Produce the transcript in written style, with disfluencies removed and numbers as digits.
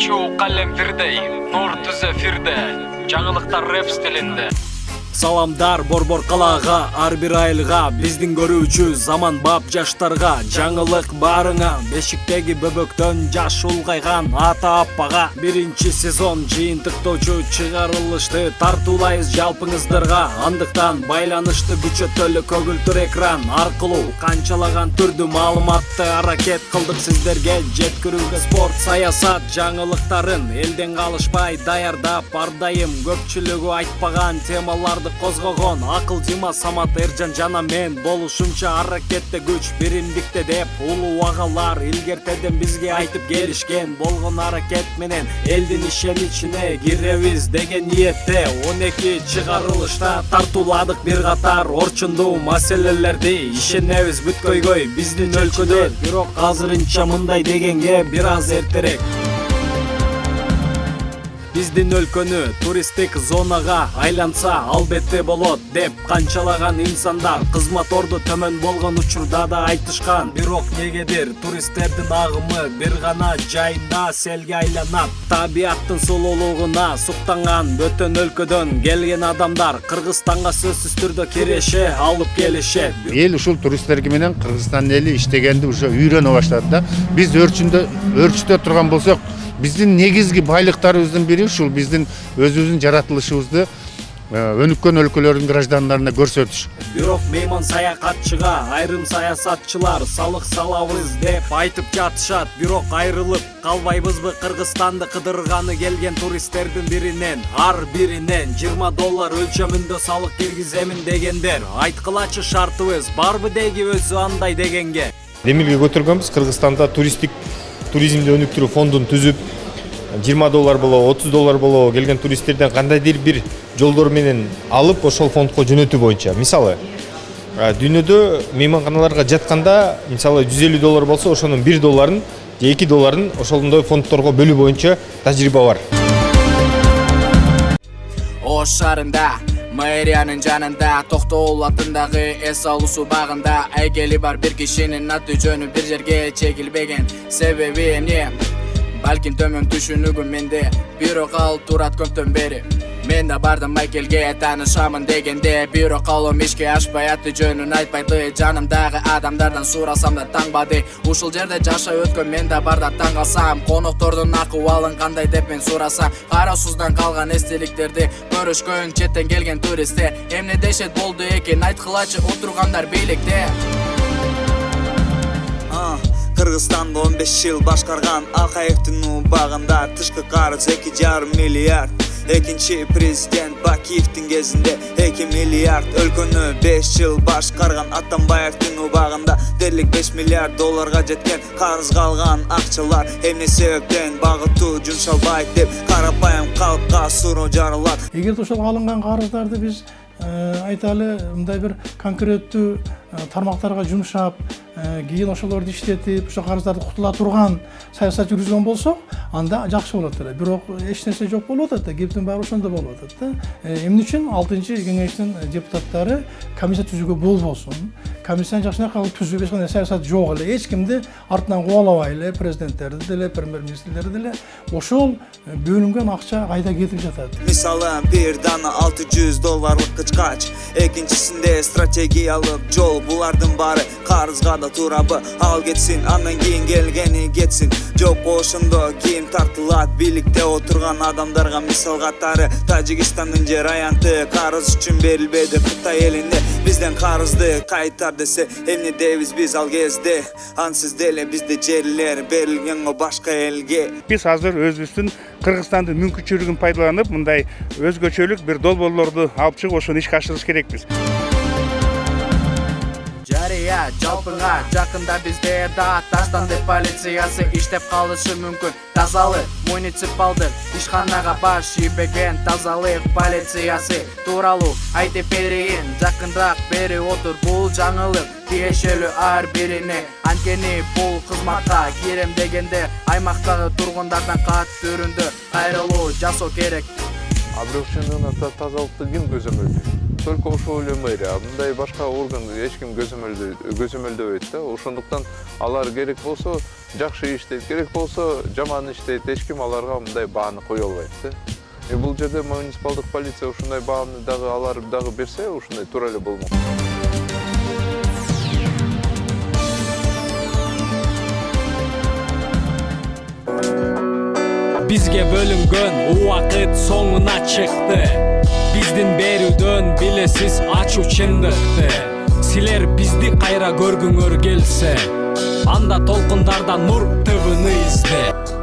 Чуу калем бирдей, нур түзө фирде, жаңылыктар рэп стилинде. Саламдар борбор калаага, ар бир айылга, биздин көрүүчү заман бап жаштарга. Жаңылык барыңа, бешиктеги бөбөктөн жаш улгайган ата аппага. Биринчи сезон жыйынтыктоочу чыгарылышты тартуулайбыз жалпыңыздарга. Андыктан байланышты күчөтөлү көгүлтүр экран аркылуу канчалаган түрдүү маалыматты аракет кылдык сиздерге жеткирүүгө. Спорт, саясат жаңылыктарын элден калышпай даярдап, ар дайым көпчүлүгү айтпаган темаларды козгогон Акыл Дима, Самат, Эржан жана мен болушунча аракетте күч биримдикте деп улуу агалар илгертеден бизге айтып келишкен. Болгон аракет менен элдин ишеничине киребиз деген ниетте 12 чыгарылышта тартууладык бир катар орчундуу маселелерди. Ишенебиз бүт көйгөй биздин өлкөдө, бирок азырынча мындай дегенге бир аз эртерээк. Биздин өлкөнү туристтик зонага айланса албетте болот деп канчалаган инсандар кызматорду төмөн болгон учурда да айтышкан. Бирок негедир туристтердин агымы бир гана жайында селге айланат. Табиаттын сулуулугуна суктанган бөтөн өлкөдөн келген адамдар Кыргызстанга сөзсүз түрдө киреше алып келишет. Эл ушул туристтерге менен Кыргызстан эли иштегенди уже үйрөнө баштады да. Биз өрчүтө турган болсок, биздин негизги байлыктарыбыздын бири ушул биздин өзүбүздүн жаратылышыбызды өнүккөн өлкөлөрдүн граждандарына көрсөтүш. Бирок мейман саякатчыга айрым саясатчылар салык салабыз деп айтып жатышат. Бирок айрылып калбайбызбы Кыргызстанды кыдырганы келген туристтердин биринен, ар биринен $20 өлчөмүндө салык киргиземин дегендер. Айткылачы шартыбыз барбы деги өзү андай дегенге. Демилге көтөргөнбүз. Кыргызстанда туризмди өнүктүрүү фондун түзүп, $20 болобу, $30 болобу келген туристтерден кандайдыр бир жолдор менен алып, ошол фондко жөнөтүү боюнча. Мисалы, дүйнөдө мейманканаларга жатканда, мисалы $150 болсо, ошонун $1 же $2 ошондой фондторго бөлүү боюнча тажрыйба бар. Ош шаарында, мэриянын жанында, Токтоол атындагы эс алуусу багында айгели бар бир кишинин аты жөнү бир жерге чегилбеген. Себеби эмне? Балкин төмөн түшүнүгүм менде, бирок ал турат көптөн бери. Мен да бардым Майкелге таанышамын дегенде, бирок ал ишке ашпай аты жөнүн айтпайды. Жанымдагы адамдардан сурасам да таңбады. Ушул жерде жашай өткөн мен да барда таң калсам, коноктордун акыбалын кандай деп мен сурасам, кароосуздан калган эстеликтерди көрүшкөн четтен келген туристтер эмне дешет болду экен, айткылачы отургандар бийликте. Кыргызстанды 15 жыл башкарган Акаевдин убагында тышкы карыз 2,5 миллиард. Экинчи президент Бакиевдин кезинде 2 миллиард. Өлкөнү 5 жыл башкарган Атамбаевдин убагында дерлик $5 миллиард жеткен. Карызга алган акчалар эмне себептен багыттуу жумшалбайт деп карапайым калкка суроо жарылат. Эгер ошол алынган карыздарды биз айталы мындай бир конкреттүү тармактарга жумшап, кийин ошолорду иштетип, ошо карыздарды кутула турган саясат жүргүзгөн болсок, анда жакшы болот эле. Бирок эч нерсе жок болуп атат да, кептин баары ошондо болуп атат да. Эмне үчүн 6-кеңештин депутаттары комиссия түзүүгө болбосун? Комиссияны жакшыраак кылып түзүүгө эч кандай саясат жок эле. Эч кимди артынан кубалабай эле, президенттерди деле, премьер-министрлерди деле ошол бөлүнгөн акча кайда кетип жатат? Мисалы, бир дана $600 кычкач, экинчисинде стратегиялык жол. Булардын баары карызга да турабы, ал кетсин, андан кийин келгени кетсин. Жок ошондо кийин тартылат бийликте отурган адамдарга. Мисал катары Тажикстандын жер аянты карыз үчүн берилбеди Кытай элинде. Бизден карызды кайтар десе эмне дейбиз біз ал кезде? Ансыз деле бизде жерлер берилген го башка элге. Биз азыр өзүбүздүн Кыргызстандын мүмкүнчүлүгүн пайдаланып, мындай өзгөчөлүк бир долбоорлорду алып чыгып, ошону ишке ашырыш керекпиз. Жарыя жалпыңа жакында бизде да таштандык полициясы иштеп калышы мүмкүн. Тазалык муниципалдык ишканага баш ийбеген тазалык полициясы тууралуу айтып берейин. Жакынраак бери отур, бул жаңылык тиешелүү ар бирине. Анткени бул кызматка кирем дегенде аймактагы тургундардан катуу түрүндө кайрылуу жасоо керек. Бирок чындыгында тазалыкты ким көзөмөлдөйт? только ошол эле мэрия, мындай башка орган эч ким көзөмөлдөбөйт да. Ошондуктан алар керек болсо жакшы иштейт, керек болсо жаман иштейт, эч ким аларга мындай бааны кое албайт да. Бул жерде муниципалдык полиция ушундай бааны дагы алар дагы берсе, ушундай туура эле болмок. Бизге бөлүнгөн убакыт соңуна чыкты. Биздин берүүдөн билесиз ачуу чындыкты. Силер бизди кайра көргүңөр келсе, анда толкундарда Нур ТВны изде.